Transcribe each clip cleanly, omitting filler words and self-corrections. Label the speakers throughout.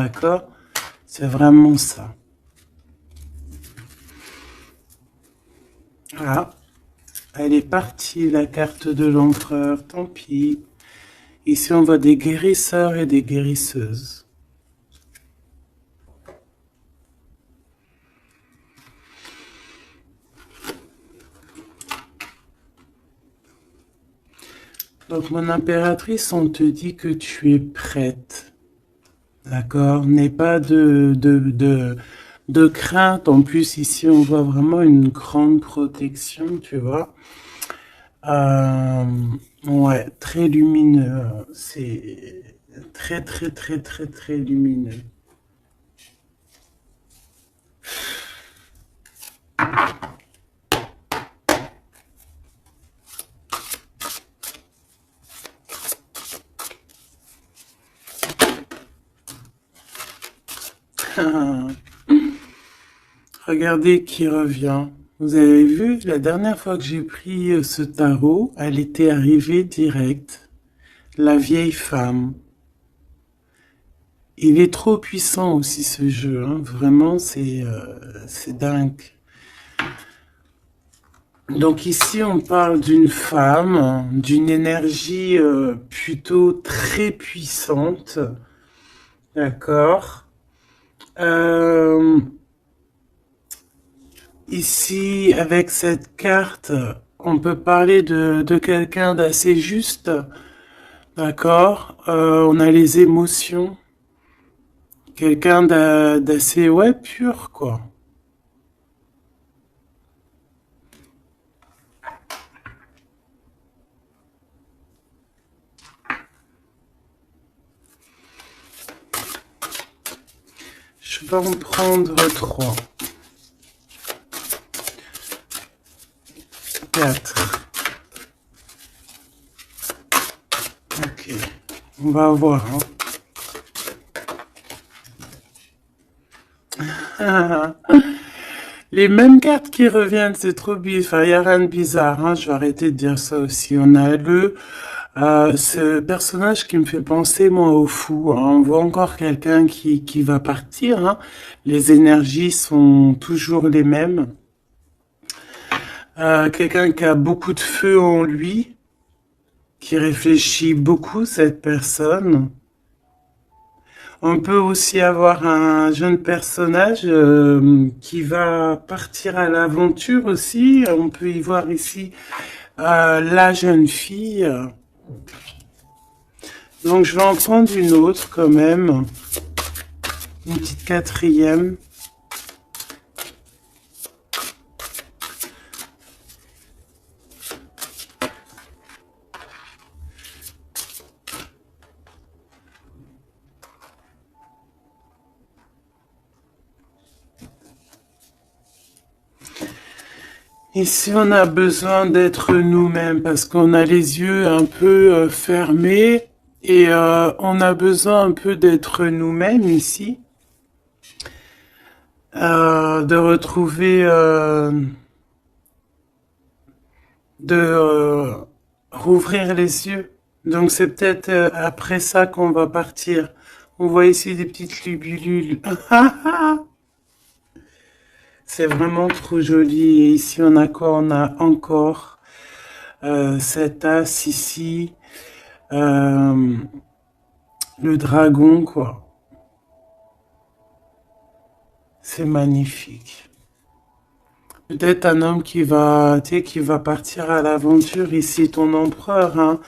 Speaker 1: D'accord? C'est vraiment ça. Ah, elle est partie, la carte de l'empereur, tant pis. Ici, on voit des guérisseurs et des guérisseuses. Donc, mon impératrice, on te dit que tu es prête. D'accord? N'aie pas de crainte. En plus, ici, on voit vraiment une grande protection, tu vois. Euh, ouais, très lumineux. C'est très, très, très, très, très lumineux. Regardez qui revient. Vous avez vu, la dernière fois que j'ai pris ce tarot, elle était arrivée direct. La vieille femme. Il est trop puissant aussi ce jeu, hein. Vraiment, c'est dingue. Donc ici, on parle d'une femme, d'une énergie plutôt très puissante. D'accord. Euh, Ici, avec cette carte, on peut parler de quelqu'un d'assez juste. D'accord. On a les émotions. Quelqu'un d'assez, ouais, pur, quoi. Je vais en prendre 3, 4. Ok. On va voir, hein. Les mêmes cartes qui reviennent, c'est trop bizarre. Enfin, il n'y a rien de bizarre, hein. Je vais arrêter de dire ça aussi. On a ce personnage qui me fait penser, moi, au fou, hein. On voit encore quelqu'un qui va partir, hein. Les énergies sont toujours les mêmes. Quelqu'un qui a beaucoup de feu en lui, qui réfléchit beaucoup, cette personne. On peut aussi avoir un jeune personnage qui va partir à l'aventure aussi. On peut y voir ici la jeune fille. Donc je vais en prendre une autre quand même, une petite quatrième. Ici, on a besoin d'être nous-mêmes parce qu'on a les yeux un peu fermés et on a besoin un peu d'être nous-mêmes ici, de retrouver, de rouvrir les yeux. Donc c'est peut-être après ça qu'on va partir. On voit ici des petites libellules. C'est vraiment trop joli. Et ici, on a quoi? On a encore cet as ici. Euh, le dragon, quoi. C'est magnifique. Peut-être un homme qui va, tu sais, qui va partir à l'aventure ici, ton empereur, hein.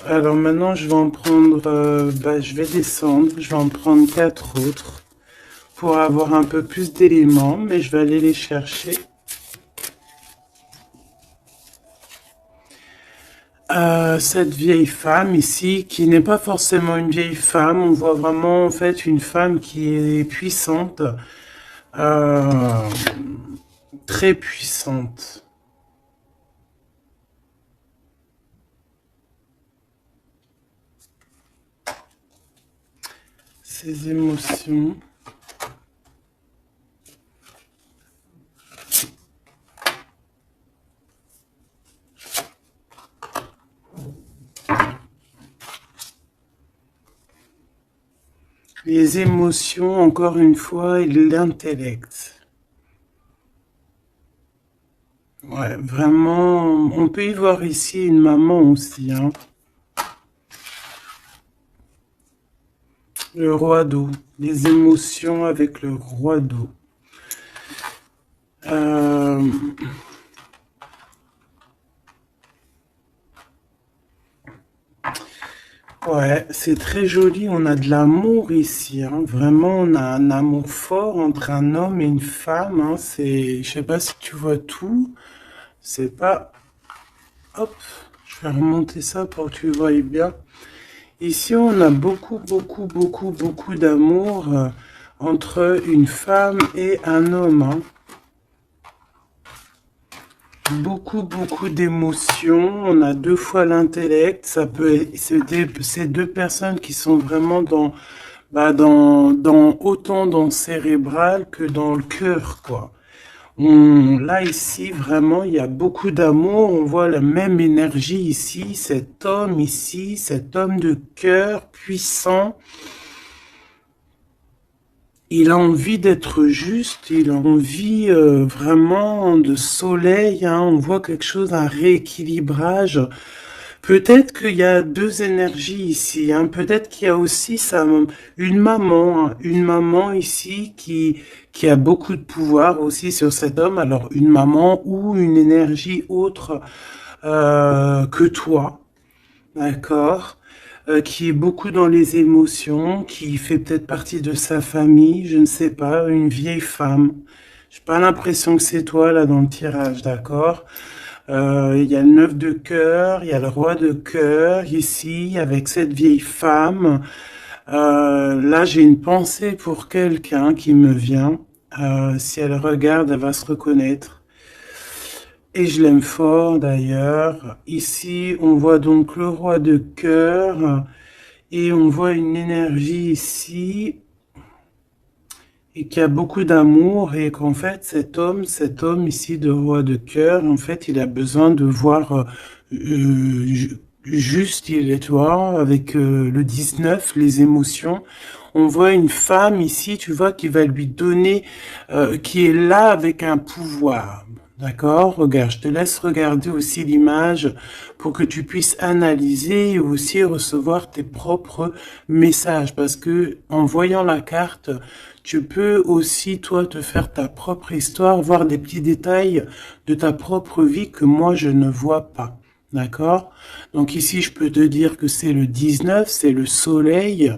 Speaker 1: Alors maintenant, je vais en prendre, je vais descendre, je vais en prendre 4 autres pour avoir un peu plus d'éléments, mais je vais aller les chercher. Cette vieille femme ici, qui n'est pas forcément une vieille femme, on voit vraiment en fait une femme qui est puissante, euh, très puissante. Ses émotions. Les émotions, encore une fois, et l'intellect. Ouais, vraiment, on peut y voir ici une maman aussi, hein. Le roi d'eau. Les émotions avec le roi d'eau. Euh, ouais, c'est très joli. On a de l'amour ici, hein. Vraiment, on a un amour fort entre un homme et une femme, hein. Je sais pas si tu vois tout. C'est pas, hop, je vais remonter ça pour que tu vois bien. Ici, on a beaucoup d'amour entre une femme et un homme, hein. Beaucoup d'émotions. On a deux fois l'intellect. Ça peut être ces deux personnes qui sont vraiment dans autant dans le cérébral que dans le cœur, quoi. Là, ici, vraiment, il y a beaucoup d'amour. On voit la même énergie ici. Cet homme de cœur puissant. Il a envie d'être juste, il a envie vraiment de soleil, hein. On voit quelque chose, un rééquilibrage. Peut-être qu'il y a deux énergies ici, hein. Peut-être qu'il y a aussi une maman, hein. Une maman ici qui a beaucoup de pouvoir aussi sur cet homme. Alors une maman ou une énergie autre que toi. D'accord. Qui est beaucoup dans les émotions, qui fait peut-être partie de sa famille, je ne sais pas, une vieille femme. J'ai pas l'impression que c'est toi là dans le tirage, d'accord? Il y a le 9 de cœur, il y a le roi de cœur ici avec cette vieille femme. Là, j'ai une pensée pour quelqu'un qui me vient. Si elle regarde, elle va se reconnaître. Et je l'aime fort d'ailleurs. Ici, on voit donc le roi de cœur et on voit une énergie ici et qui a beaucoup d'amour et qu'en fait cet homme ici de roi de cœur, en fait, il a besoin de voir juste, il est, tu vois, avec le 19, les émotions. On voit une femme ici, tu vois, qui va lui donner, qui est là avec un pouvoir. D'accord? Regarde, je te laisse regarder aussi l'image pour que tu puisses analyser et aussi recevoir tes propres messages. Parce que en voyant la carte, tu peux aussi, toi, te faire ta propre histoire, voir des petits détails de ta propre vie que moi, je ne vois pas. D'accord? Donc ici, je peux te dire que c'est le 19, c'est le soleil.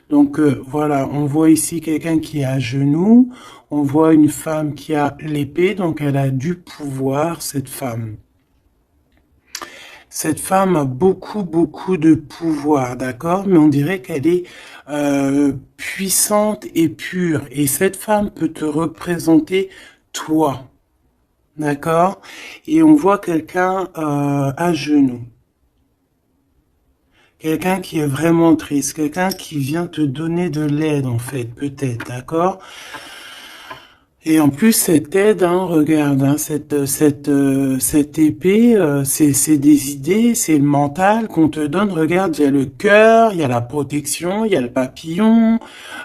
Speaker 1: Donc voilà, on voit ici quelqu'un qui est à genoux. On voit une femme qui a l'épée, donc elle a du pouvoir, cette femme. Cette femme a beaucoup de pouvoir, d'accord? Mais on dirait qu'elle est puissante et pure. Et cette femme peut te représenter toi, d'accord? Et on voit quelqu'un à genoux. Quelqu'un qui est vraiment triste, quelqu'un qui vient te donner de l'aide en fait, peut-être, d'accord? Et en plus, cette aide, hein, regarde, hein, cette épée, c'est des idées, c'est le mental qu'on te donne. Regarde, il y a le cœur, il y a la protection, il y a le papillon,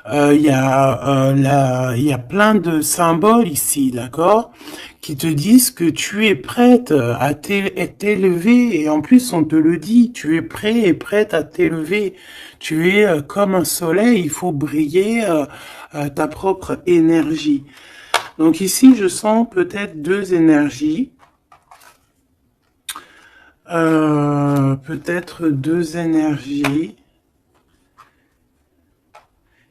Speaker 1: il y a plein de symboles ici, d'accord, qui te disent que tu es prête à t'élever. Et en plus, on te le dit, tu es prêt et prête à t'élever. Tu es comme un soleil, il faut briller ta propre énergie. Donc ici, je sens peut-être deux énergies. Peut-être deux énergies.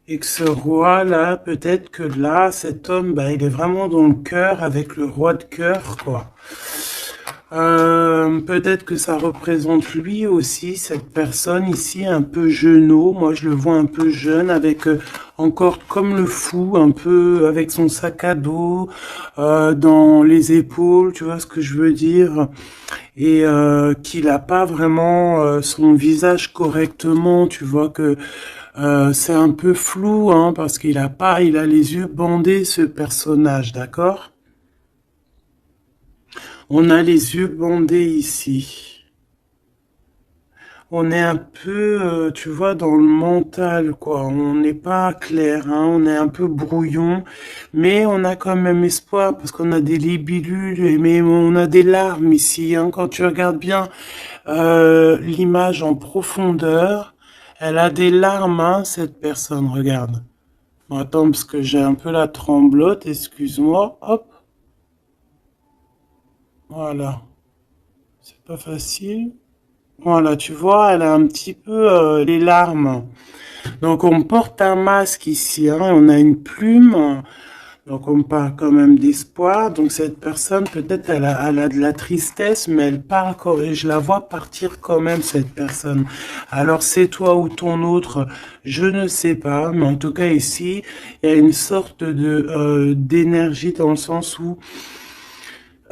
Speaker 1: Et que ce roi-là, peut-être que là, cet homme, bah, il est vraiment dans le cœur avec le roi de cœur, quoi. Peut-être que ça représente lui aussi, cette personne ici, un peu jeuneau. Moi, je le vois un peu jeune, avec encore comme le fou, un peu avec son sac à dos dans les épaules, tu vois ce que je veux dire? Et qu'il a pas vraiment son visage correctement, tu vois que c'est un peu flou, hein, parce il a les yeux bandés, ce personnage, d'accord? On a les yeux bandés ici. on est un peu, tu vois, dans le mental, quoi. On n'est pas clair, hein, on est un peu brouillon, mais on a quand même espoir parce qu'on a des libellules, mais on a des larmes ici, hein. Quand tu regardes bien l'image en profondeur, elle a des larmes, hein, cette personne, regarde. Bon, attends, parce que j'ai un peu la tremblote, excuse-moi. Hop, voilà. C'est pas facile. Voilà, tu vois, elle a un petit peu les larmes. Donc on porte un masque ici, hein, on a une plume, donc on parle quand même d'espoir. Donc cette personne, peut-être elle a de la tristesse, mais elle parle quand et je la vois partir quand même, cette personne. Alors c'est toi ou ton autre, je ne sais pas, mais en tout cas ici, il y a une sorte de d'énergie dans le sens où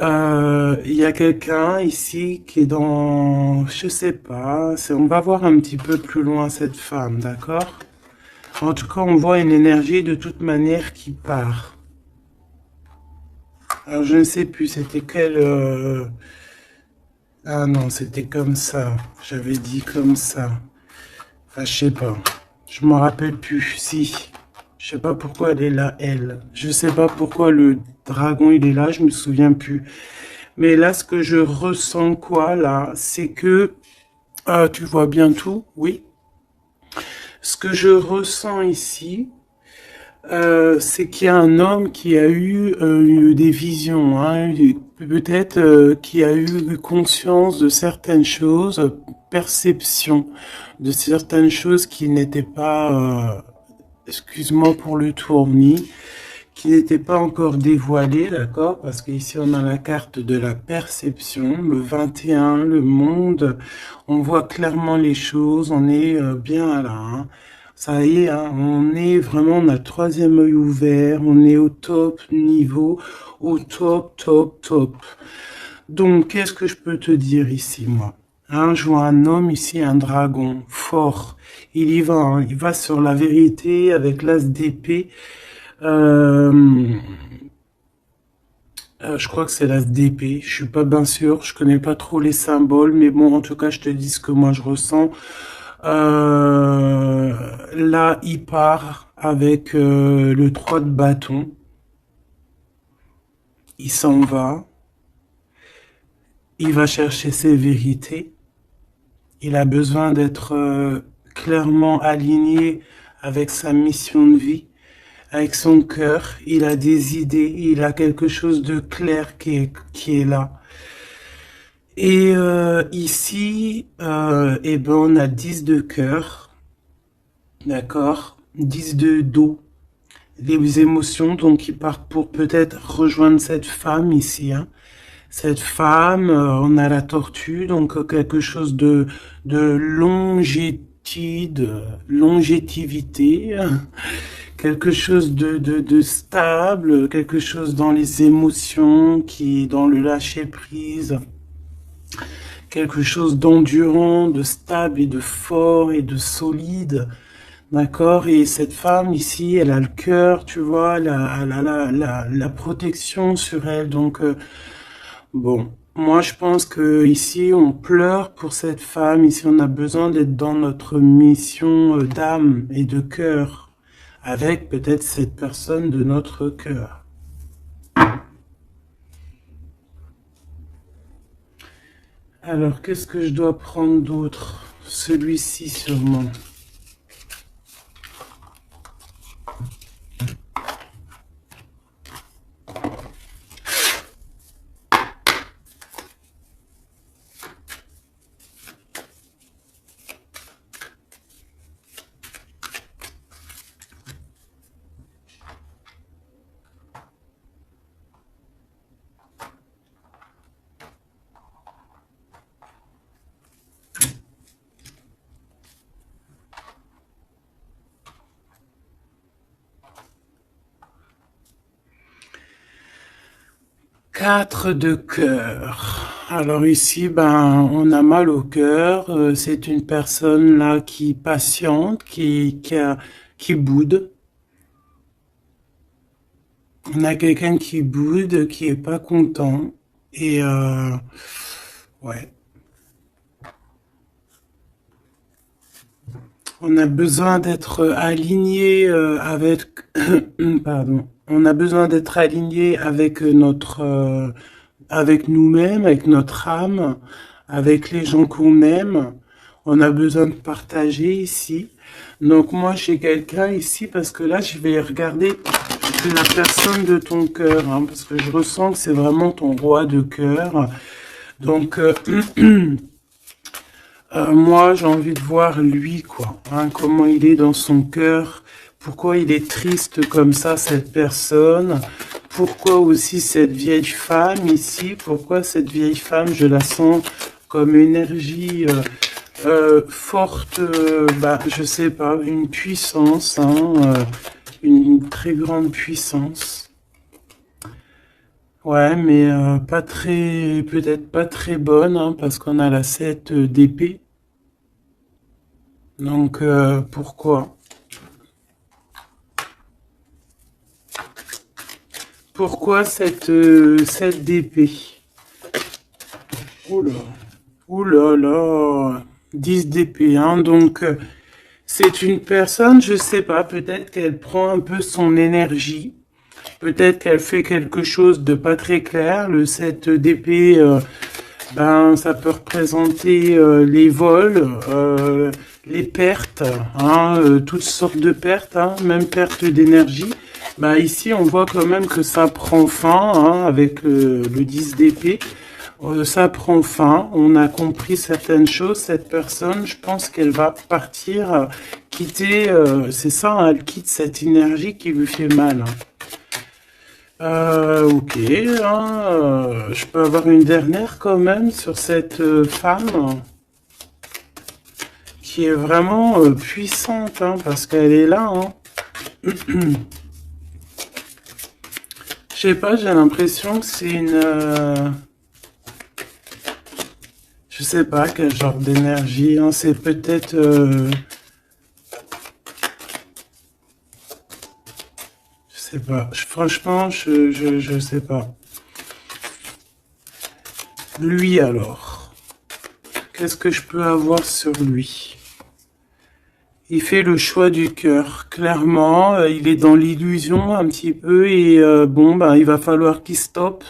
Speaker 1: il y a quelqu'un ici qui est dans, je sais pas, on va voir un petit peu plus loin cette femme, d'accord? En tout cas, on voit une énergie de toute manière qui part. Alors, je ne sais plus, c'était quel... Ah non, c'était comme ça. J'avais dit comme ça. Enfin, je sais pas. Je m'en rappelle plus. Si. Je sais pas pourquoi elle est là, elle. Je sais pas pourquoi le dragon, il est là, je me souviens plus. Mais là, ce que je ressens, quoi, là, c'est que... Ah, tu vois bien tout? Oui. Ce que je ressens ici, c'est qu'il y a un homme qui a eu des visions, hein, peut-être qui a eu conscience de certaines choses, perception de certaines choses qui n'étaient pas, excuse-moi pour le tournis, qui n'étaient pas encore dévoilées, d'accord? Parce qu'ici on a la carte de la perception, le 21, le monde, on voit clairement les choses, on est bien là, hein. Ça y est, hein, on est vraiment, on a le troisième œil ouvert, on est au top niveau, au top, top, top. Donc, qu'est-ce que je peux te dire ici, moi? Hein, je vois un homme ici, un dragon, fort. Il y va, hein, il va sur la vérité avec l'as d'épée. Euh, je crois que c'est l'as d'épée. Je suis pas bien sûr, je connais pas trop les symboles, mais bon, en tout cas, je te dis ce que moi je ressens. Là, il part avec le 3 de bâton. Il s'en va. Il va chercher ses vérités. Il a besoin d'être clairement aligné avec sa mission de vie, avec son cœur. Il a des idées. Il a quelque chose de clair qui est là. Et ici, eh ben, on a 10 de cœur. D'accord? 10 de dos. Les émotions, donc il part pour peut-être rejoindre cette femme ici, hein. Cette femme, on a la tortue, donc quelque chose de longévité, quelque chose de stable, quelque chose dans les émotions, qui dans le lâcher prise, quelque chose d'endurant, de stable et de fort et de solide. D'accord? Et cette femme ici, elle a le cœur, tu vois, la protection sur elle. Donc, bon, moi je pense que ici, on pleure pour cette femme. Ici, on a besoin d'être dans notre mission d'âme et de cœur, avec peut-être cette personne de notre cœur. Alors, qu'est-ce que je dois prendre d'autre? Celui-ci sûrement. Quatre de cœur. Alors ici, ben, on a mal au cœur. C'est une personne là qui patiente, qui boude. On a quelqu'un qui boude, qui est pas content. Et ouais. On a besoin d'être aligné avec, pardon, on a besoin d'être aligné avec avec nous-mêmes, avec notre âme, avec les gens qu'on aime. On a besoin de partager ici. Donc moi j'ai quelqu'un ici parce que là je vais regarder la personne de ton cœur, hein, parce que je ressens que c'est vraiment ton roi de cœur. Donc moi j'ai envie de voir lui quoi, hein, comment il est dans son cœur, pourquoi il est triste comme ça cette personne, pourquoi aussi cette vieille femme ici, pourquoi cette vieille femme je la sens comme énergie forte, je sais pas, une puissance, hein, une très grande puissance. Ouais, mais pas très, peut-être pas très bonne, hein, parce qu'on a la 7 d'épée. Donc pourquoi? Pourquoi cette d'épée? Oula, oula là, 10 d'épée, hein, donc c'est une personne, je sais pas, peut-être qu'elle prend un peu son énergie. Peut-être qu'elle fait quelque chose de pas très clair. Le 7 d'épée, ça peut représenter les vols, les pertes, hein, toutes sortes de pertes, hein, même perte d'énergie. Ici, on voit quand même que ça prend fin, hein, avec le 10 d'épée. Ça prend fin, on a compris certaines choses. Cette personne, je pense qu'elle va partir, quitter, c'est ça, hein, elle quitte cette énergie qui lui fait mal. Ok, hein, je peux avoir une dernière quand même sur cette femme qui est vraiment puissante, hein, parce qu'elle est là. Hein. Je sais pas, j'ai l'impression que c'est une... je sais pas quel genre d'énergie, hein, c'est peut-être... je sais pas, franchement, je sais pas. Lui alors, qu'est-ce que je peux avoir sur lui? Il fait le choix du cœur, clairement, il est dans l'illusion un petit peu et il va falloir qu'il stoppe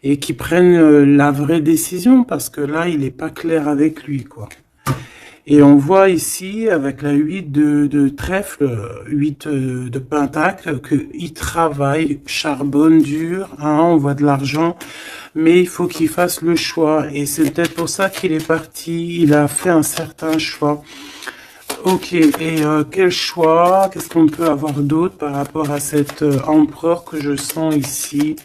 Speaker 1: et qu'il prenne la vraie décision parce que là, il n'est pas clair avec lui, quoi. Et on voit ici, avec la 8 de trèfle, 8 de pentacle, qu'il travaille, charbonne dur, hein, on voit de l'argent, mais il faut qu'il fasse le choix. Et c'est peut-être pour ça qu'il est parti, il a fait un certain choix. Ok, et quel choix? Qu'est-ce qu'on peut avoir d'autre par rapport à cet empereur que je sens ici?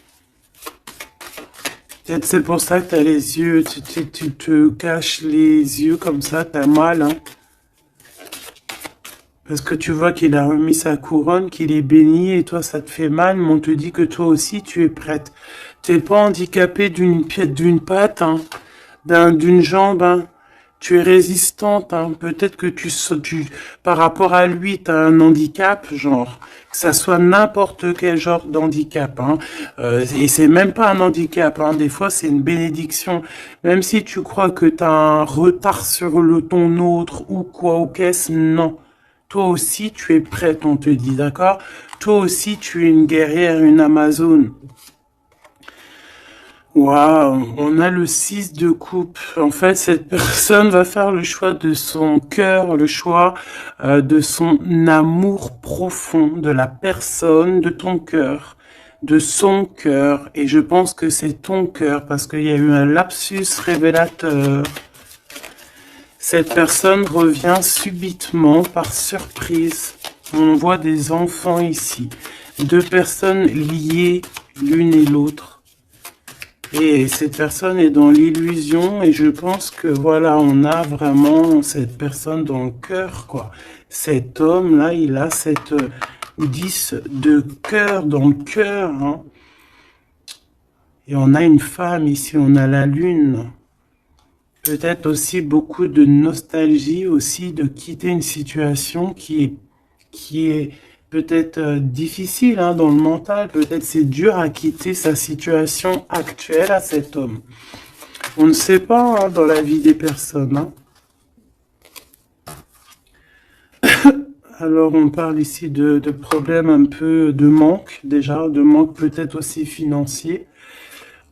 Speaker 1: Peut-être c'est pour ça que tu as les yeux, tu te caches les yeux comme ça, t'as mal, hein? Parce que tu vois qu'il a remis sa couronne, qu'il est béni, et toi ça te fait mal, mais on te dit que toi aussi tu es prête. T'es pas handicapé d'une patte, hein, d'une jambe, hein. Tu es résistante, hein. Peut-être que par rapport à lui, tu as un handicap, genre, que ça soit n'importe quel genre d'handicap, hein. Et c'est même pas un handicap, hein. Des fois, c'est une bénédiction. Même si tu crois que tu as un retard sur ton autre ou quoi, ou qu'est-ce, non. Toi aussi, tu es prête, on te dit, d'accord? Toi aussi, tu es une guerrière, une Amazone. Waouh, on a le 6 de coupe. En fait, cette personne va faire le choix de son cœur, le choix de son amour profond, de la personne, de ton cœur, de son cœur. Et je pense que c'est ton cœur parce qu'il y a eu un lapsus révélateur. Cette personne revient subitement par surprise. On voit des enfants ici. Deux personnes liées l'une et l'autre. Et cette personne est dans l'illusion et je pense que voilà, on a vraiment cette personne dans le cœur, quoi. Cet homme-là, il a cette 10 de cœur dans le cœur, hein. Et on a une femme ici, on a la lune. Peut-être aussi beaucoup de nostalgie aussi de quitter une situation qui est peut-être difficile, hein, dans le mental. Peut-être c'est dur à quitter sa situation actuelle à cet homme. On ne sait pas, hein, dans la vie des personnes. Hein. Alors, on parle ici de problèmes un peu de manque, déjà, de manque peut-être aussi financier.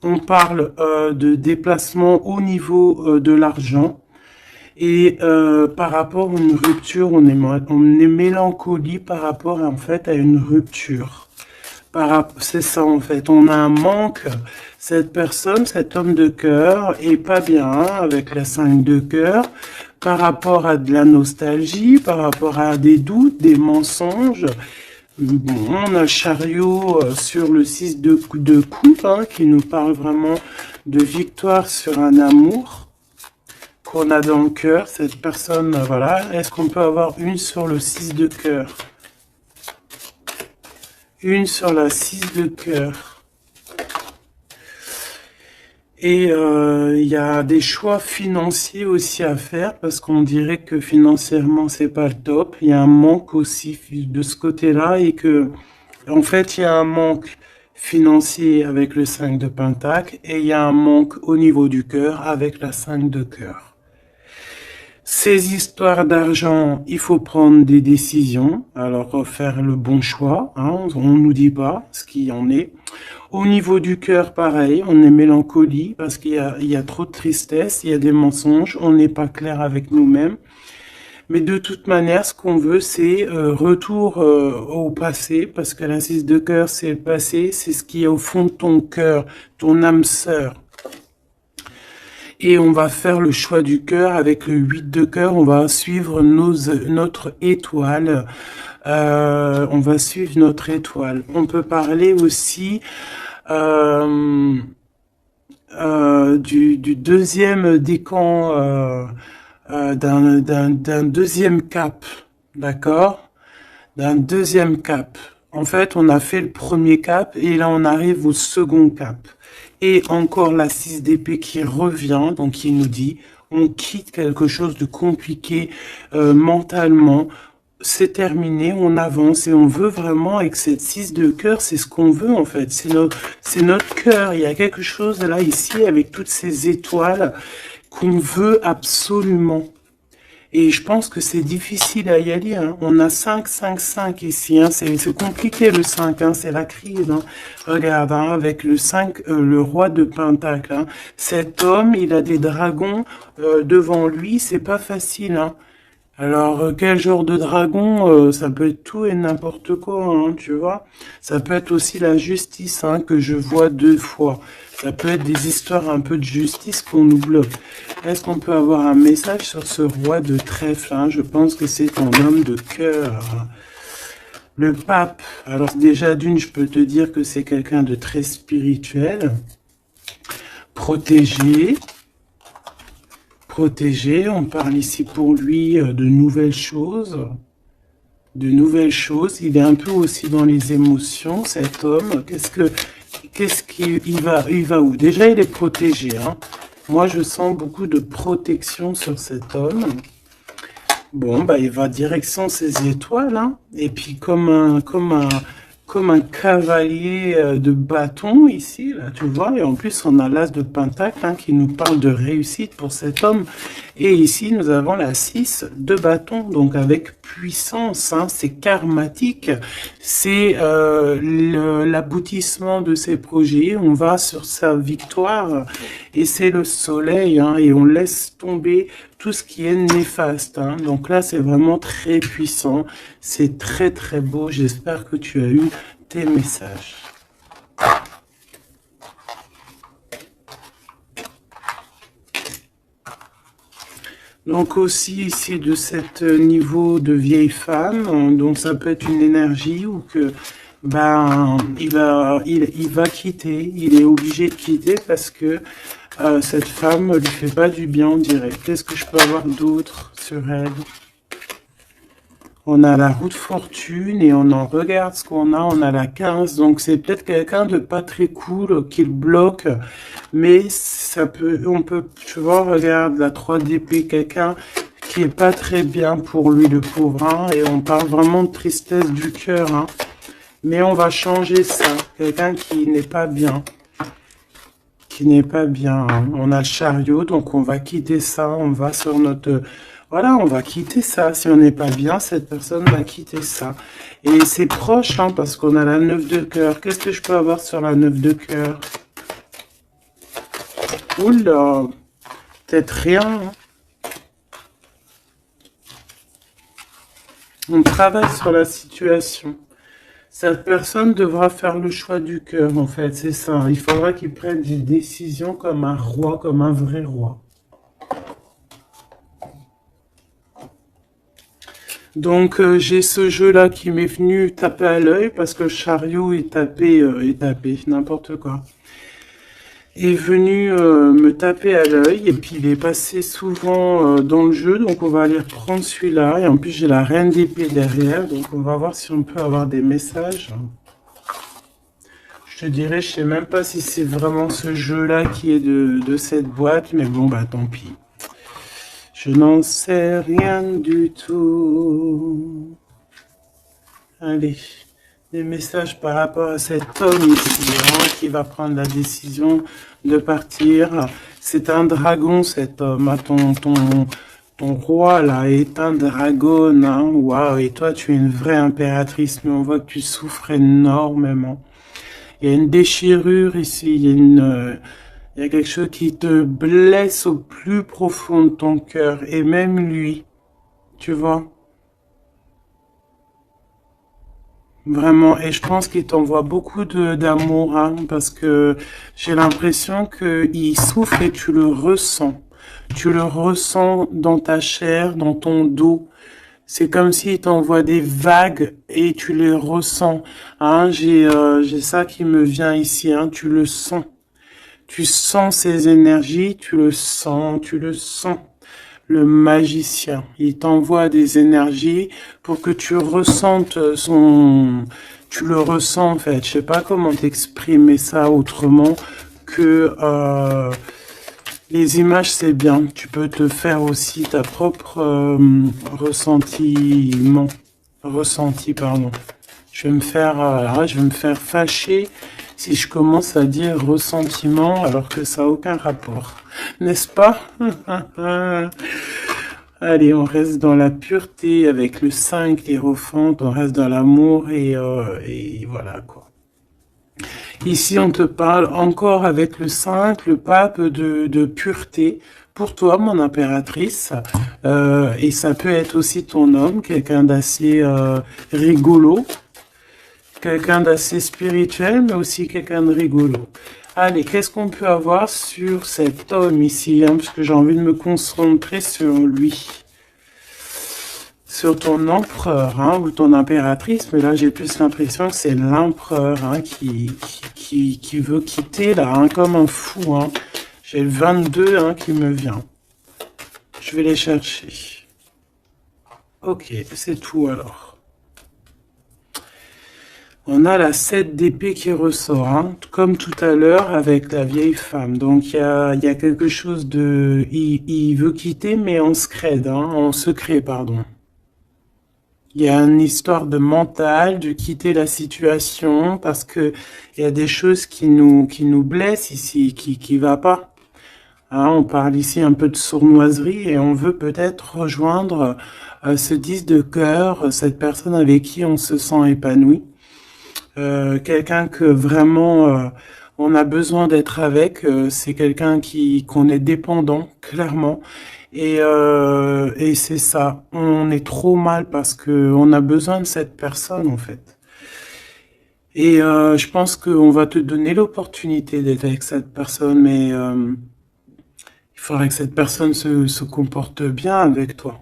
Speaker 1: On parle de déplacement au niveau de l'argent. Et par rapport à une rupture, on est mélancolie par rapport en fait à une rupture. C'est ça en fait, on a un manque. Cette personne, cet homme de cœur est pas bien avec la 5 de cœur par rapport à de la nostalgie, par rapport à des doutes, des mensonges. Bon, on a le chariot sur le 6 de coupe qui nous parle vraiment de victoire sur un amour qu'on a dans le cœur. Cette personne, voilà. Est-ce qu'on peut avoir une sur le 6 de cœur? Une sur la 6 de cœur. Et il y a des choix financiers aussi à faire parce qu'on dirait que financièrement c'est pas le top. Il y a un manque aussi de ce côté-là et que en fait il y a un manque financier avec le 5 de pentacle et il y a un manque au niveau du cœur avec la 5 de cœur. Ces histoires d'argent, il faut prendre des décisions, alors faire le bon choix, on nous dit pas ce qu'il en est. Au niveau du cœur, pareil, on est mélancolie parce qu'il y a trop de tristesse, il y a des mensonges, on n'est pas clair avec nous-mêmes. Mais de toute manière, ce qu'on veut, c'est retour au passé, parce que la 6 de cœur, c'est le passé, c'est ce qui est au fond de ton cœur, ton âme sœur. Et on va faire le choix du cœur avec le 8 de cœur. On va suivre notre étoile. On va suivre notre étoile. On peut parler aussi du deuxième décan, d'un deuxième cap. D'accord? D'un deuxième cap. En fait, on a fait le premier cap et là, on arrive au second cap. Et encore la 6 d'épée qui revient, donc qui nous dit, on quitte quelque chose de compliqué mentalement, c'est terminé, on avance et on veut vraiment, avec cette 6 de cœur, c'est ce qu'on veut en fait, c'est notre cœur, il y a quelque chose là, ici, avec toutes ces étoiles qu'on veut absolument. Et je pense que c'est difficile à y aller. On a 5, 5, 5 ici. C'est compliqué le 5. C'est la crise. Regarde, avec le 5, le roi de pentacle. Cet homme, il a des dragons devant lui. C'est pas facile. Alors, quel genre de dragon? Ça peut être tout et n'importe quoi, tu vois. Ça peut être aussi la justice que je vois 2 fois. Ça peut être des histoires un peu de justice qu'on nous bloque. Est-ce qu'on peut avoir un message sur ce roi de trèfle? Je pense que c'est ton homme de cœur. Le pape. Alors déjà d'une, je peux te dire que c'est quelqu'un de très spirituel. Protégé. Protégé. On parle ici pour lui de nouvelles choses. De nouvelles choses. Il est un peu aussi dans les émotions, cet homme. Il va où? Déjà, il est protégé. Moi, je sens beaucoup de protection sur cet homme. Bon, il va direction ses étoiles. Et puis, comme un cavalier de bâton ici, là, tu vois. Et en plus, on a l'as de pentacle qui nous parle de réussite pour cet homme. Et ici, nous avons la 6 de bâton, donc avec puissance. C'est karmatique. C'est l'aboutissement de ses projets. On va sur sa victoire. Et c'est le soleil. Et on laisse tomber tout ce qui est néfaste. Donc là, c'est vraiment très puissant. C'est très, très beau. J'espère que tu as eu tes messages. Donc aussi ici de cet niveau de vieille femme, donc ça peut être une énergie ou que il va quitter, il est obligé de quitter parce que cette femme lui fait pas du bien, on dirait. Qu'est-ce que je peux avoir d'autre sur elle? On a la roue de fortune et on en regarde ce qu'on a. On a la 15, donc c'est peut-être quelqu'un de pas très cool qui le bloque, mais on peut, tu vois, regarde la 3 d'épée, quelqu'un qui est pas très bien pour lui, le pauvre, et on parle vraiment de tristesse du cœur, mais on va changer ça. Quelqu'un qui n'est pas bien. Qui n'est pas bien. On a le chariot, donc on va quitter ça, on va sur notre Voilà, on va quitter ça. Si on n'est pas bien, cette personne va quitter ça. Et c'est proche, hein, parce qu'on a la 9 de cœur. Qu'est-ce que je peux avoir sur la 9 de cœur? Oula, peut-être rien, hein. On travaille sur la situation. Cette personne devra faire le choix du cœur, en fait, c'est ça. Il faudra qu'il prenne des décisions comme un roi, comme un vrai roi. Donc j'ai ce jeu-là qui m'est venu taper à l'œil parce que le chariot est tapé, n'importe quoi. Est venu me taper à l'œil et puis il est passé souvent dans le jeu, donc on va aller reprendre celui-là. Et en plus j'ai la reine d'épée derrière, donc on va voir si on peut avoir des messages. Je te dirais, je sais même pas si c'est vraiment ce jeu-là qui est de cette boîte, mais bon bah tant pis. Je n'en sais rien du tout. Allez, des messages par rapport à cet homme ici, hein, qui va prendre la décision de partir. C'est un dragon, cet homme. Ah, ton roi, là, est un dragon. Hein. Waouh, et toi, tu es une vraie impératrice, mais on voit que tu souffres énormément. Il y a une déchirure ici, il y a quelque chose qui te blesse au plus profond de ton cœur, et même lui, tu vois, vraiment. Et je pense qu'il t'envoie beaucoup d'amour, hein, parce que j'ai l'impression qu'il souffre et tu le ressens. Tu le ressens dans ta chair, dans ton dos. C'est comme s'il t'envoie des vagues et tu les ressens. Hein, j'ai ça qui me vient ici, hein, tu le sens. Tu sens ses énergies, tu le sens, tu le sens. Le magicien, il t'envoie des énergies pour que tu ressentes son... Tu le ressens en fait. Je sais pas comment t'exprimer ça autrement que les images, c'est bien. Tu peux te faire aussi ta propre ressenti, pardon. Je vais me faire fâcher si je commence à dire ressentiment alors que ça n'a aucun rapport. N'est-ce pas? Allez, on reste dans la pureté avec le 5, l'hiérophante, on reste dans l'amour et voilà quoi. Ici, on te parle encore avec le 5, le pape de pureté pour toi, mon impératrice. Et ça peut être aussi ton homme, quelqu'un d'assez rigolo, quelqu'un d'assez spirituel, mais aussi quelqu'un de rigolo. Allez, qu'est-ce qu'on peut avoir sur cet homme ici, hein, parce que j'ai envie de me concentrer sur lui. Sur ton empereur, hein, ou ton impératrice, mais là j'ai plus l'impression que c'est l'empereur, hein, qui veut quitter là, hein, comme un fou. Hein. J'ai le 22 hein, qui me vient. Je vais les chercher. Ok, c'est tout alors. On a la 7 d'épée qui ressort, hein, comme tout à l'heure avec la vieille femme. Donc il y a quelque chose de... Il veut quitter, mais en secret, hein, en secret, pardon. Il y a une histoire de mental, de quitter la situation, parce que il y a des choses qui nous blessent ici, qui va pas. Hein, on parle ici un peu de sournoiserie et on veut peut-être rejoindre ce 10 de cœur, cette personne avec qui on se sent épanoui. Quelqu'un que vraiment on a besoin d'être avec, c'est quelqu'un qu'on est dépendant, clairement. Et c'est ça, on est trop mal parce que on a besoin de cette personne en fait. Et je pense qu'on va te donner l'opportunité d'être avec cette personne, mais il faudrait que cette personne se comporte bien avec toi.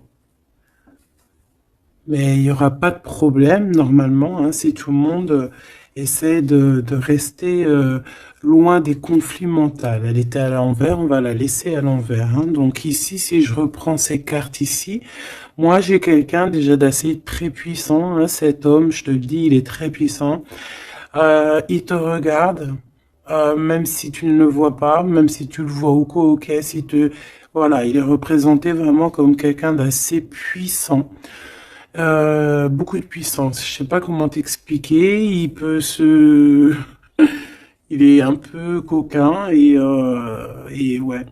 Speaker 1: Mais il n'y aura pas de problème normalement, hein, si tout le monde essaie de rester loin des conflits mentaux. Elle était à l'envers, on va la laisser à l'envers. Hein. Donc ici, si je reprends ces cartes ici, moi j'ai quelqu'un déjà d'assez très puissant. Hein, cet homme, je te le dis, il est très puissant. Il te regarde, même si tu ne le vois pas, même si tu le vois au quoi, ok, si te... Voilà, il est représenté vraiment comme quelqu'un d'assez puissant. Beaucoup de puissance. Je sais pas comment t'expliquer. Il peut se, il est un peu coquin et ouais.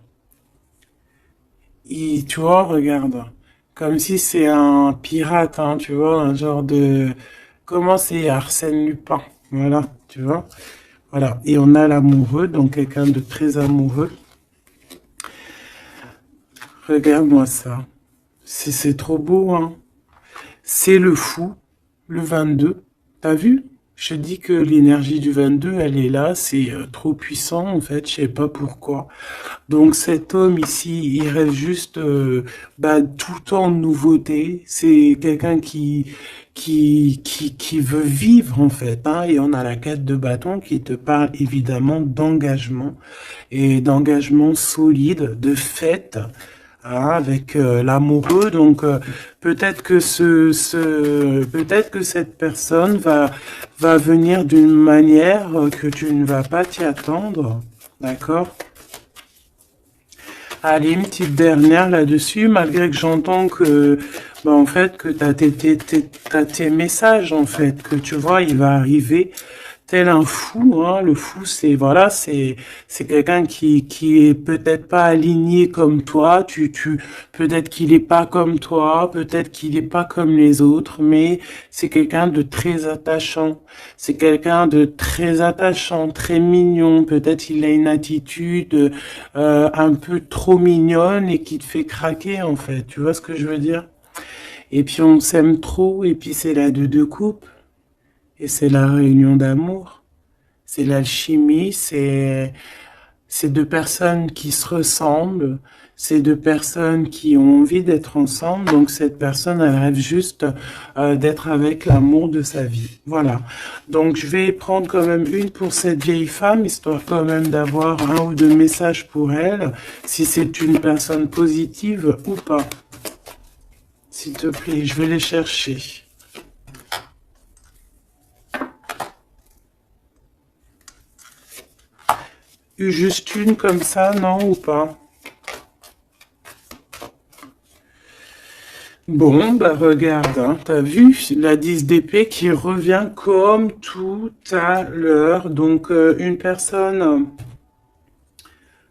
Speaker 1: Tu vois, regarde, Comme si c'est un pirate, hein, tu vois, un genre de... Comment c'est Arsène Lupin? Voilà, tu vois. Voilà. Et on a l'amoureux, donc quelqu'un de très amoureux. Regarde-moi ça. C'est trop beau, hein. C'est le fou, le 22. T'as vu? Je te dis que l'énergie du 22, elle est là. C'est trop puissant, en fait. Je sais pas pourquoi. Donc cet homme ici, il rêve juste tout le temps de nouveauté. C'est quelqu'un qui veut vivre en fait. Hein, et on a la 4 de bâton qui te parle évidemment d'engagement et d'engagement solide, de fête. Hein, avec l'amoureux, donc peut-être que peut-être que cette personne va venir d'une manière que tu ne vas pas t'y attendre, d'accord? Allez, une petite dernière là-dessus, malgré que j'entends que, en fait, que t'as tes messages, en fait, que tu vois, il va arriver tel un fou, hein. Le fou, c'est, voilà, c'est quelqu'un qui est peut-être pas aligné comme toi, peut-être qu'il est pas comme toi, peut-être qu'il est pas comme les autres, mais c'est quelqu'un de très attachant. C'est quelqu'un de très attachant, très mignon. Peut-être il a une attitude un peu trop mignonne et qui te fait craquer en fait. Tu vois ce que je veux dire? Et puis on s'aime trop et puis c'est la deux de coupe et c'est la réunion d'amour. C'est l'alchimie, c'est deux personnes qui se ressemblent, c'est deux personnes qui ont envie d'être ensemble, donc cette personne, elle rêve juste d'être avec l'amour de sa vie. Voilà. Donc je vais prendre quand même une pour cette vieille femme, histoire quand même d'avoir un ou deux messages pour elle, si c'est une personne positive ou pas. S'il te plaît, je vais les chercher. Juste une comme ça, non ou pas? Bon, bah regarde, hein, t'as vu la 10 d'épée qui revient comme tout à l'heure. Donc une personne,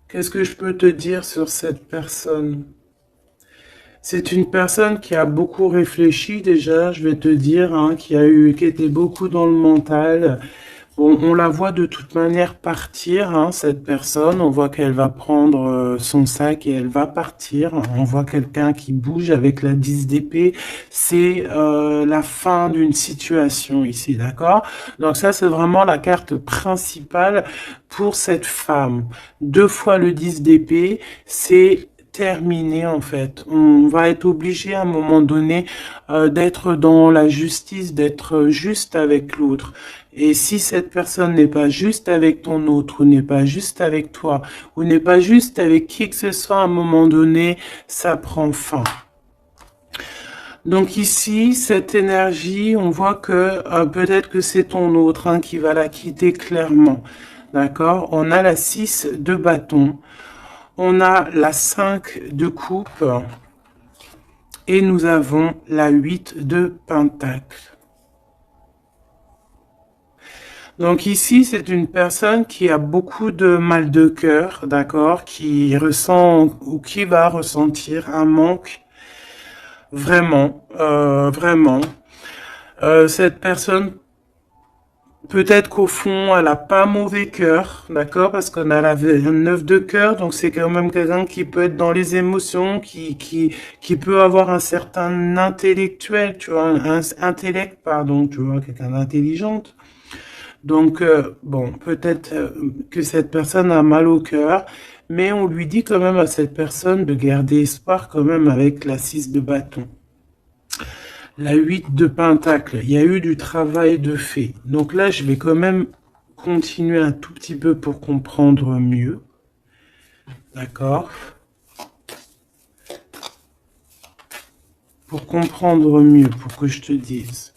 Speaker 1: qu'est-ce que je peux te dire sur cette personne? C'est une personne qui a beaucoup réfléchi déjà, je vais te dire, hein, qui était beaucoup dans le mental. Bon, on la voit de toute manière partir, hein, cette personne. On voit qu'elle va prendre son sac et elle va partir. On voit quelqu'un qui bouge avec la 10 d'épée. C'est la fin d'une situation ici, d'accord? Donc ça, c'est vraiment la carte principale pour cette femme. Deux fois le 10 d'épée, c'est terminé en fait. On va être obligé à un moment donné d'être dans la justice, d'être juste avec l'autre. Et si cette personne n'est pas juste avec ton autre, ou n'est pas juste avec toi, ou n'est pas juste avec qui que ce soit à un moment donné, ça prend fin. Donc ici, cette énergie, on voit que peut-être que c'est ton autre hein, qui va la quitter clairement. D'accord? On a la 6 de bâton. On a la 5 de coupe et nous avons la 8 de pentacle. Donc ici, c'est une personne qui a beaucoup de mal de cœur, d'accord, qui ressent ou qui va ressentir un manque vraiment, vraiment. Cette personne peut-être qu'au fond, elle a pas mauvais cœur, d'accord, parce qu'on a la 9 de cœur, donc c'est quand même quelqu'un qui peut être dans les émotions, qui peut avoir un certain intellectuel, tu vois, un intellect, pardon, tu vois, quelqu'un d'intelligente. Donc, bon, peut-être que cette personne a mal au cœur, mais on lui dit quand même à cette personne de garder espoir quand même avec la 6 de bâton. La 8 de pentacle, il y a eu du travail de fait. Donc là, je vais quand même continuer un tout petit peu pour comprendre mieux. D'accord? Pour comprendre mieux, pour que je te dise.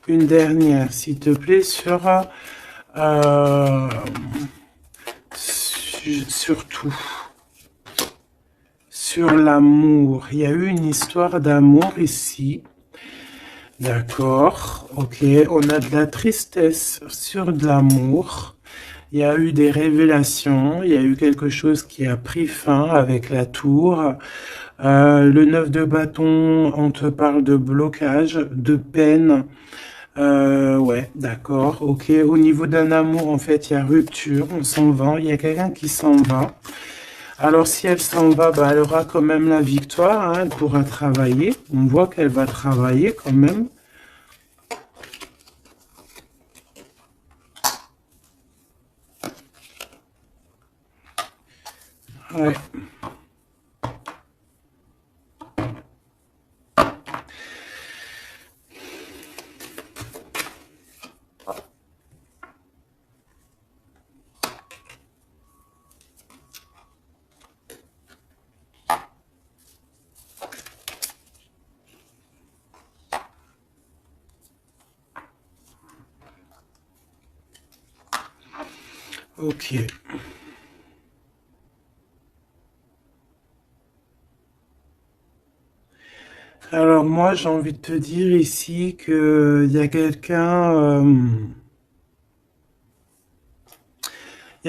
Speaker 1: Une dernière, s'il te plaît, sur surtout sur l'amour. Il y a eu une histoire d'amour ici. D'accord, ok. On a de la tristesse sur de l'amour. Il y a eu des révélations, il y a eu quelque chose qui a pris fin avec la tour. Le 9 de bâton, on te parle de blocage, de peine. Ouais, d'accord, ok. Au niveau d'un amour, en fait, il y a rupture, on s'en va. Il y a quelqu'un qui s'en va. Alors, si elle s'en va, bah, elle aura quand même la victoire, hein, elle pourra travailler. On voit qu'elle va travailler quand même. Ouais. Ok. Alors moi, j'ai envie de te dire ici que il y a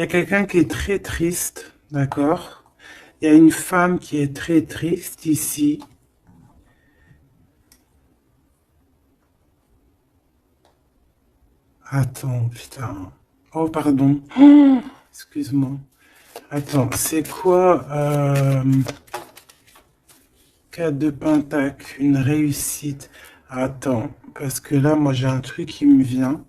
Speaker 1: quelqu'un qui est très triste, d'accord? Il y a une femme qui est très triste ici. Attends, putain. Oh, pardon. Oh, excuse-moi. Attends, c'est quoi 4 de pentacle, une réussite. Attends, parce que là, moi, j'ai un truc qui me vient.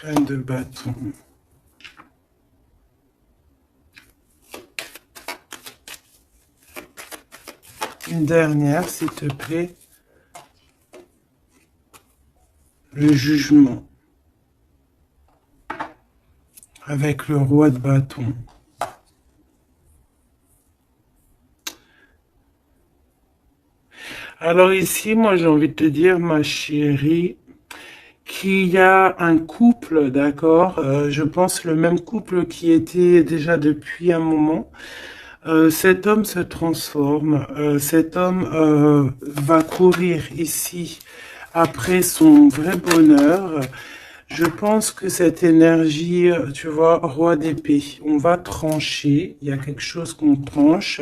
Speaker 1: Reine de bâton. Une dernière, s'il te plaît. Le jugement. Avec le roi de bâton. Alors ici, moi, j'ai envie de te dire, ma chérie, qu'il y a un couple, d'accord, je pense le même couple qui était déjà depuis un moment. Cet homme se transforme, cet homme va courir ici après son vrai bonheur. Je pense que cette énergie, tu vois, roi d'épée, on va trancher, il y a quelque chose qu'on tranche.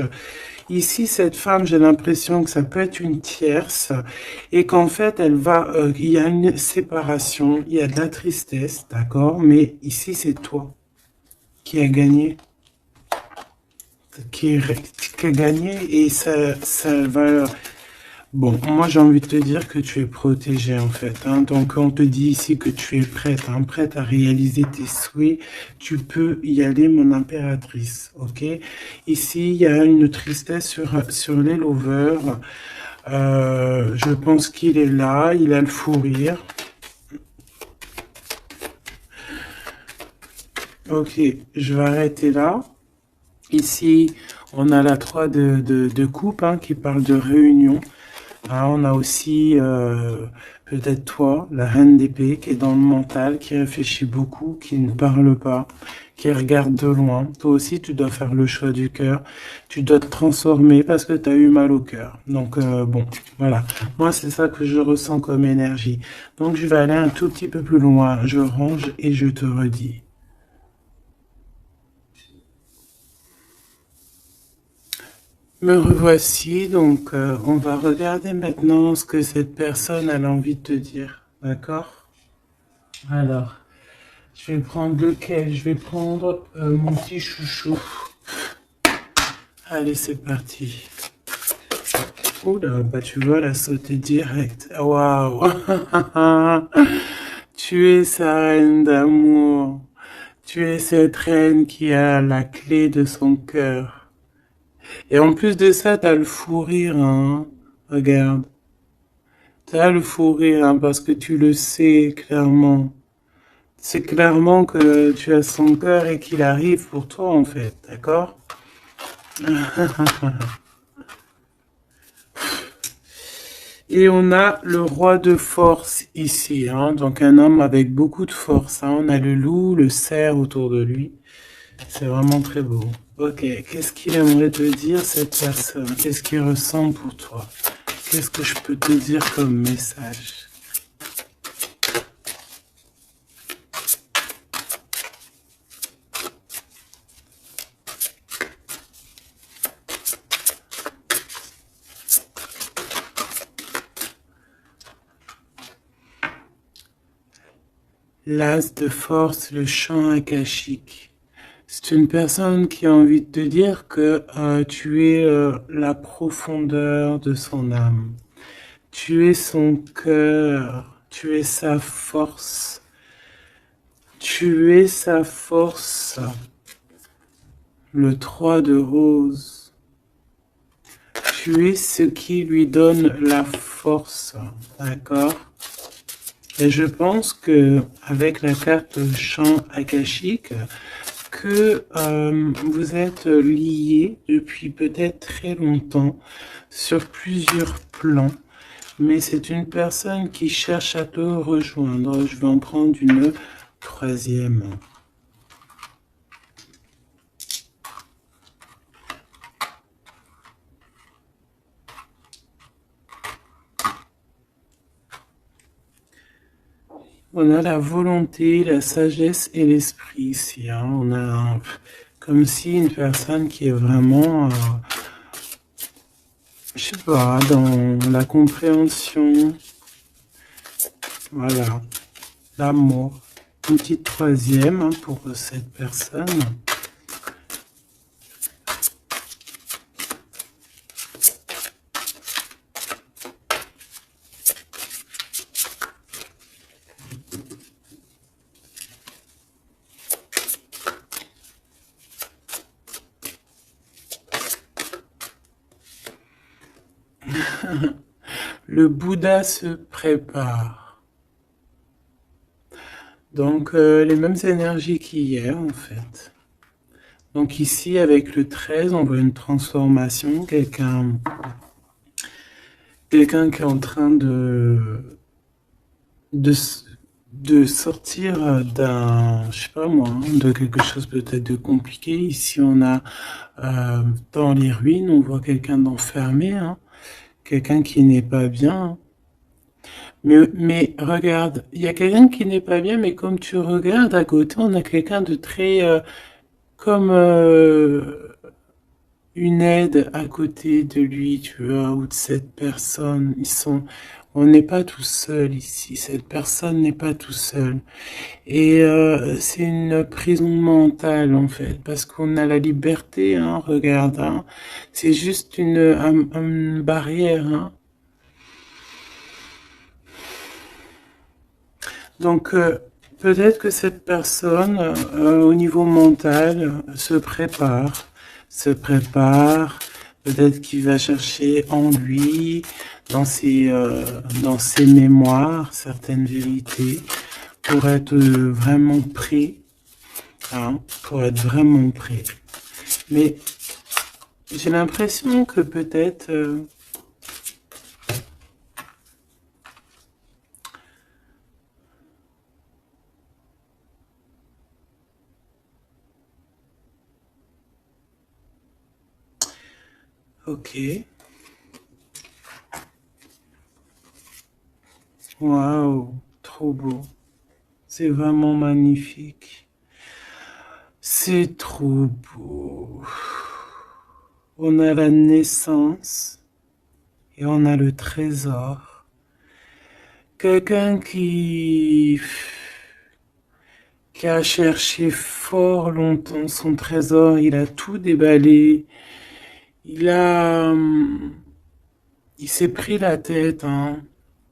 Speaker 1: Ici, cette femme, j'ai l'impression que ça peut être une tierce et qu'en fait, il y a une séparation, il y a de la tristesse, d'accord? Mais ici, c'est toi qui as gagné, qui, qui a gagné et ça va. Bon, moi j'ai envie de te dire que tu es protégée en fait, hein. Donc on te dit ici que tu es prête, hein, prête à réaliser tes souhaits. Tu peux y aller, mon impératrice, ok? Ici, il y a une tristesse sur les lovers. Je pense qu'il est là, il a le fou rire. Ok, je vais arrêter là. Ici, on a la 3 de coupe hein, qui parle de réunion. Ah, on a aussi peut-être toi, la reine d'épée, qui est dans le mental, qui réfléchit beaucoup, qui ne parle pas, qui regarde de loin. Toi aussi, tu dois faire le choix du cœur. Tu dois te transformer parce que tu as eu mal au cœur. Donc, bon, voilà. Moi, c'est ça que je ressens comme énergie. Donc, je vais aller un tout petit peu plus loin. Je range et je te redis. Me revoici, donc on va regarder maintenant ce que cette personne a envie de te dire, d'accord? Alors, je vais prendre lequel? Je vais prendre mon petit chouchou. Allez, c'est parti. Oula, bah tu vois, elle a sauté direct. Waouh! Tu es sa reine d'amour. Tu es cette reine qui a la clé de son cœur. Et en plus de ça, t'as le fou rire, hein? Regarde. T'as le fou rire, hein, parce que tu le sais clairement. C'est clairement que tu as son cœur et qu'il arrive pour toi, en fait, d'accord? Et on a le roi de force ici, hein, donc un homme avec beaucoup de force. Hein. On a le loup, le cerf autour de lui. C'est vraiment très beau. Ok, qu'est-ce qu'il aimerait te dire, cette personne? Qu'est-ce qu'il ressent pour toi? Qu'est-ce que je peux te dire comme message? l'as de force, le champ akashique. C'est une personne qui a envie de te dire que tu es la profondeur de son âme. Tu es son cœur. Tu es sa force. Tu es sa force. Le 3 de rose. Tu es ce qui lui donne la force. D'accord? Et je pense que avec la carte champ akashique, que vous êtes liés depuis peut-être très longtemps sur plusieurs plans, mais c'est une personne qui cherche à te rejoindre. Je vais en prendre une troisième. On a la volonté, la sagesse et l'esprit ici. Hein. On a comme si une personne qui est vraiment, je sais pas, dans la compréhension, voilà, l'amour. Une petite troisième hein, pour cette personne. Le Bouddha se prépare. Donc, les mêmes énergies qu'hier, en fait. Donc ici, avec le 13, on voit une transformation. Quelqu'un qui est en train de sortir d'un, je sais pas moi, hein, de quelque chose peut-être de compliqué. Ici, on a dans les ruines, on voit quelqu'un d'enfermé, hein, quelqu'un qui n'est pas bien. Mais regarde, il y a quelqu'un qui n'est pas bien, mais comme tu regardes à côté, on a quelqu'un de très comme une aide à côté de lui, tu vois, ou de cette personne. On n'est pas tout seul ici. Cette personne n'est pas tout seul. Et c'est une prison mentale en fait, parce qu'on a la liberté, hein, regarde, hein. C'est juste une barrière, hein. Donc peut-être que cette personne, au niveau mental, se prépare. Peut-être qu'il va chercher en lui, dans ses mémoires, certaines vérités, pour être vraiment prêt, hein, pour être vraiment prêt. Mais j'ai l'impression que peut-être ok. Waouh, trop beau. C'est vraiment magnifique. C'est trop beau. On a la naissance et on a le trésor. Quelqu'un qui a cherché fort longtemps son trésor, il a tout déballé. Il s'est pris la tête, hein.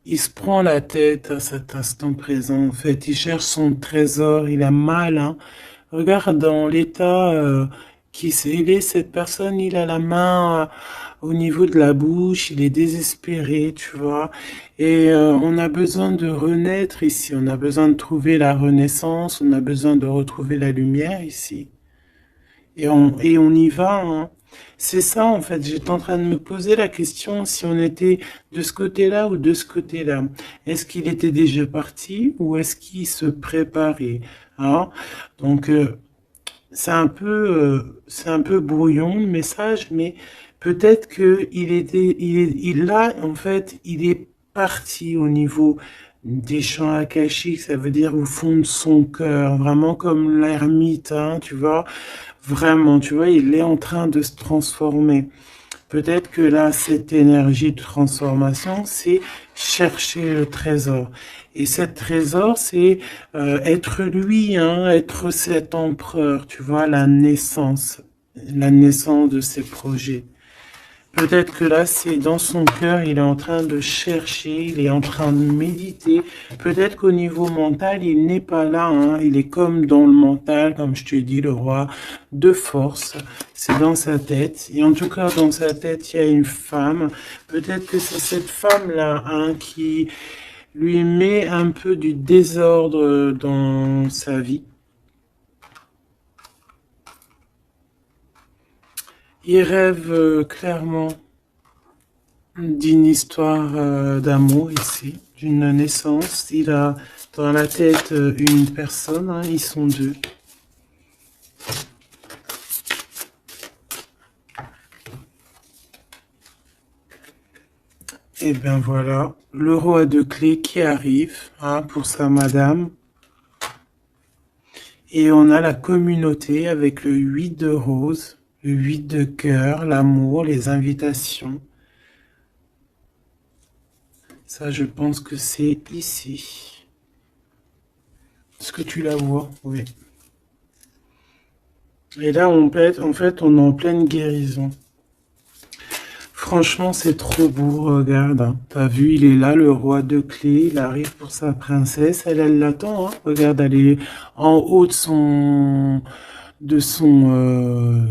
Speaker 1: Il se prend la tête à cet instant présent. En fait, il cherche son trésor, il a mal, hein. Regarde dans l'état il est, cette personne, il a la main au niveau de la bouche, il est désespéré, tu vois. Et on a besoin de renaître ici, on a besoin de trouver la renaissance, on a besoin de retrouver la lumière ici. Et on y va, hein. C'est ça, en fait. J'étais en train de me poser la question si on était de ce côté-là ou de ce côté-là. Est-ce qu'il était déjà parti ou est-ce qu'il se préparait, hein? Donc, c'est un peu brouillon le message, mais peut-être que là, en fait, il est parti au niveau des champs akashiques, ça veut dire au fond de son cœur, vraiment comme l'ermite, hein, tu vois, vraiment, tu vois, il est en train de se transformer. Peut-être que là, cette énergie de transformation, c'est chercher le trésor. Et cet trésor, c'est être lui, hein, être cet empereur, tu vois, la naissance de ses projets. Peut-être que là, c'est dans son cœur, il est en train de chercher, il est en train de méditer. Peut-être qu'au niveau mental, il n'est pas là, hein. Il est comme dans le mental, comme je te dis, le roi de force. C'est dans sa tête. Et en tout cas, dans sa tête, il y a une femme. Peut-être que c'est cette femme-là, hein, qui lui met un peu du désordre dans sa vie. Il rêve clairement d'une histoire d'amour ici, d'une naissance. Il a dans la tête une personne, hein, ils sont deux. Et bien voilà, le roi de clés qui arrive, hein, pour sa madame. Et on a la communauté avec le 8 de rose, le 8 de cœur, l'amour, les invitations. Ça, je pense que c'est ici. Est-ce que tu la vois? Oui. Et là, en fait, on est en pleine guérison. Franchement, c'est trop beau, regarde. Hein. T'as vu, il est là, le roi de clés. Il arrive pour sa princesse. Elle l'attend. Hein. Regarde, elle est en haut de son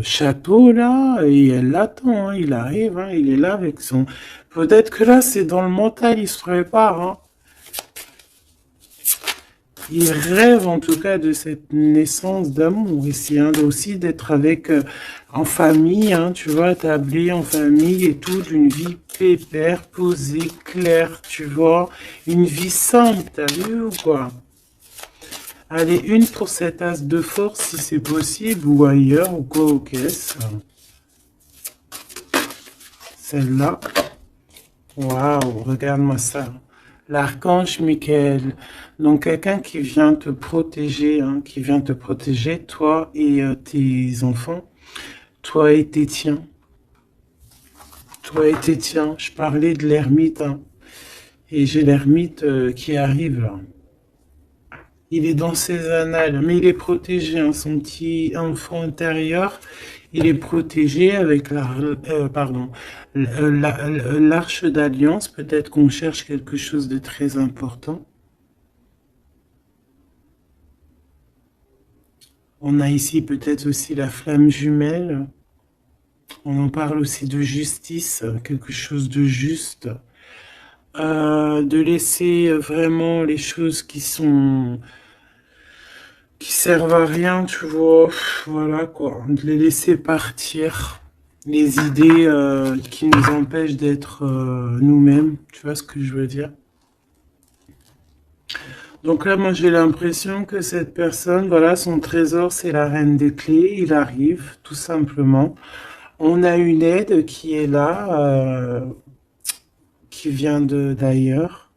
Speaker 1: château, là. Et elle l'attend. Hein. Il arrive. Hein. Il est là avec son... Peut-être que là, c'est dans le mental. Il se prépare. Hein. Il rêve en tout cas de cette naissance d'amour ici, hein, aussi d'être avec en famille, hein, tu vois, établi en famille et tout, d'une vie pépère, posée, claire, tu vois, une vie simple, t'as vu ou quoi? Allez, une pour cette as de force si c'est possible, ou ailleurs, ou quoi aux caisses. Celle-là. Waouh, regarde-moi ça. L'archange Michael, donc quelqu'un qui vient te protéger, hein, qui vient te protéger, toi et tes enfants, toi et tes tiens. Toi et tes tiens, je parlais de l'ermite, hein, et j'ai l'ermite qui arrive là. Il est dans ses annales, mais il est protégé, hein, son petit enfant intérieur, il est protégé avec l'arche d'alliance. Peut-être qu'on cherche quelque chose de très important. On a ici peut-être aussi la flamme jumelle. On en parle aussi de justice, quelque chose de juste. De laisser vraiment les choses qui servent à rien, tu vois, voilà quoi, de les laisser partir, les idées qui nous empêchent d'être nous-mêmes, tu vois ce que je veux dire. Donc là, moi j'ai l'impression que cette personne, voilà, son trésor c'est la reine des clés, il arrive tout simplement. On a une aide qui est là, qui vient d'ailleurs.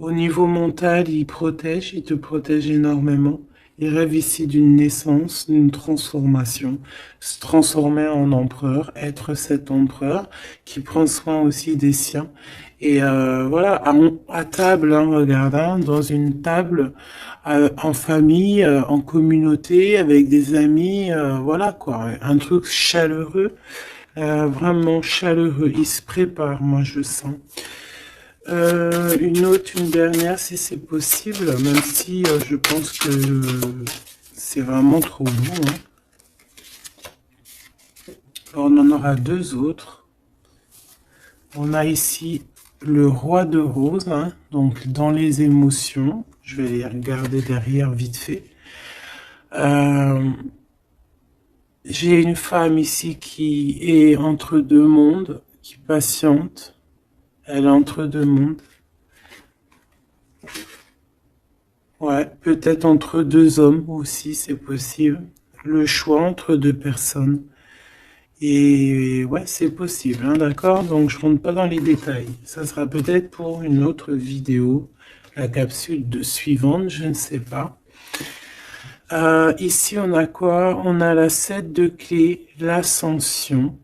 Speaker 1: Au niveau mental, il protège, il te protège énormément. Il rêve ici d'une naissance, d'une transformation, se transformer en empereur, être cet empereur qui prend soin aussi des siens. Et voilà, à table, hein, regarde, hein, dans une table, en famille, en communauté, avec des amis, voilà quoi, un truc chaleureux, vraiment chaleureux. Il se prépare, moi je sens. Une dernière, si c'est possible, même si je pense que c'est vraiment trop beau. Hein. Alors, on en aura deux autres. On a ici le roi de rose, hein, donc dans les émotions. Je vais les regarder derrière vite fait. J'ai une femme ici qui est entre deux mondes, qui patiente. Elle est entre deux mondes. Ouais, peut-être entre deux hommes aussi, c'est possible. Le choix entre deux personnes. Et ouais, c'est possible, hein, d'accord? Donc je rentre pas dans les détails. Ça sera peut-être pour une autre vidéo, la capsule suivante, je ne sais pas. Ici, on a quoi? On a la 7 de clé, l'ascension.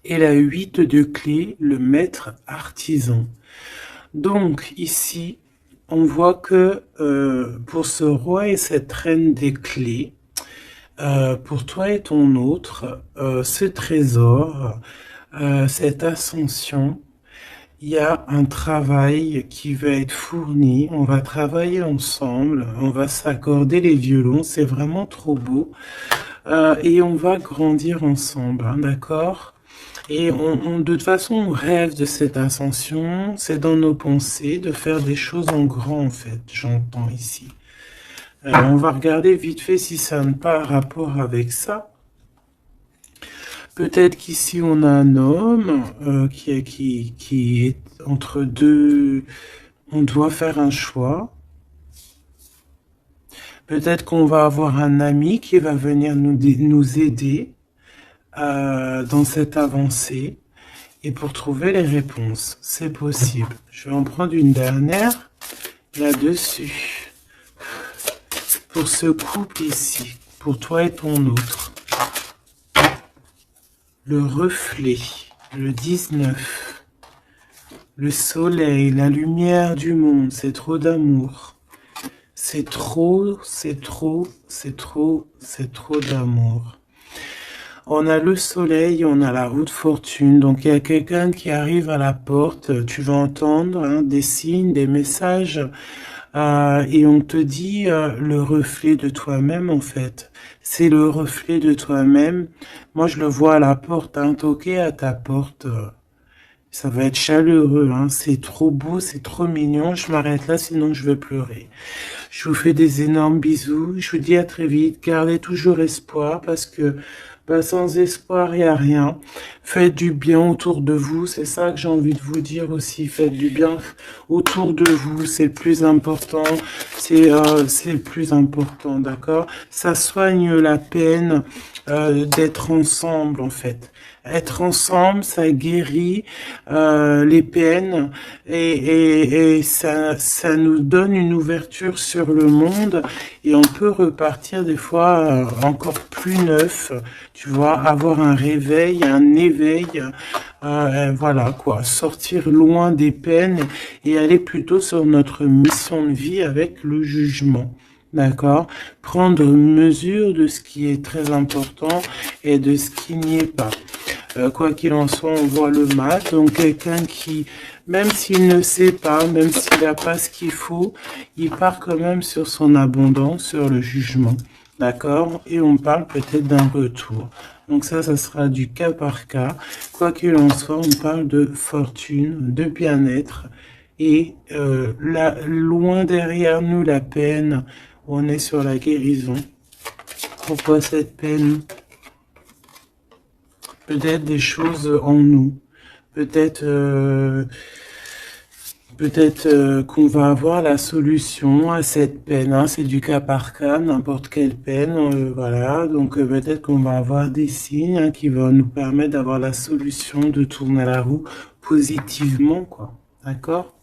Speaker 1: Et la 8 de clé, le maître artisan. Donc, ici, on voit que pour ce roi et cette reine des clés, pour toi et ton autre, ce trésor, cette ascension, il y a un travail qui va être fourni, on va travailler ensemble, on va s'accorder les violons, c'est vraiment trop beau, et on va grandir ensemble, hein, d'accord? Et de toute façon, on rêve de cette ascension, c'est dans nos pensées de faire des choses en grand, en fait, j'entends ici. On va regarder vite fait si ça n'a pas rapport avec ça. Peut-être qu'ici on a un homme qui est entre deux. On doit faire un choix. Peut-être qu'on va avoir un ami qui va venir nous aider dans cette avancée et pour trouver les réponses. C'est possible. Je vais en prendre une dernière là-dessus. Pour ce couple ici, pour toi et ton autre. Le reflet, le 19, le soleil, la lumière du monde, c'est trop d'amour. C'est trop, c'est trop, c'est trop, c'est trop d'amour. On a le soleil, on a la roue de fortune, donc il y a quelqu'un qui arrive à la porte, tu vas entendre hein, des signes, des messages, et on te dit le reflet de toi-même en fait. C'est le reflet de toi-même. Moi je le vois à la porte, hein, toquer à ta porte. Ça va être chaleureux, hein. C'est trop beau, c'est trop mignon. Je m'arrête là, sinon je vais pleurer. Je vous fais des énormes bisous. Je vous dis à très vite. Gardez toujours espoir parce que sans espoir, il n'y a rien. Faites du bien autour de vous. C'est ça que j'ai envie de vous dire aussi. Faites du bien autour de vous. C'est le plus important. C'est le plus important, d'accord? Ça soigne la peine d'être ensemble, en fait. Être ensemble, ça guérit les peines et ça nous donne une ouverture sur le monde et on peut repartir des fois encore plus neuf, tu vois, avoir un réveil, un éveil, voilà quoi, sortir loin des peines et aller plutôt sur notre mission de vie avec le jugement. D'accord? Prendre mesure de ce qui est très important et de ce qui n'y est pas. Quoi qu'il en soit, on voit le mal. Donc quelqu'un qui, même s'il ne sait pas, même s'il n'a pas ce qu'il faut, il part quand même sur son abondance, sur le jugement. D'accord? Et on parle peut-être d'un retour. Donc ça sera du cas par cas. Quoi qu'il en soit, on parle de fortune, de bien-être. Et loin derrière nous, la peine, on est sur la guérison. Pourquoi cette peine? Peut-être des choses en nous. Peut-être qu'on va avoir la solution à cette peine. Hein. C'est du cas par cas, n'importe quelle peine. Voilà. Donc peut-être qu'on va avoir des signes hein, qui vont nous permettre d'avoir la solution de tourner la roue positivement, quoi. D'accord?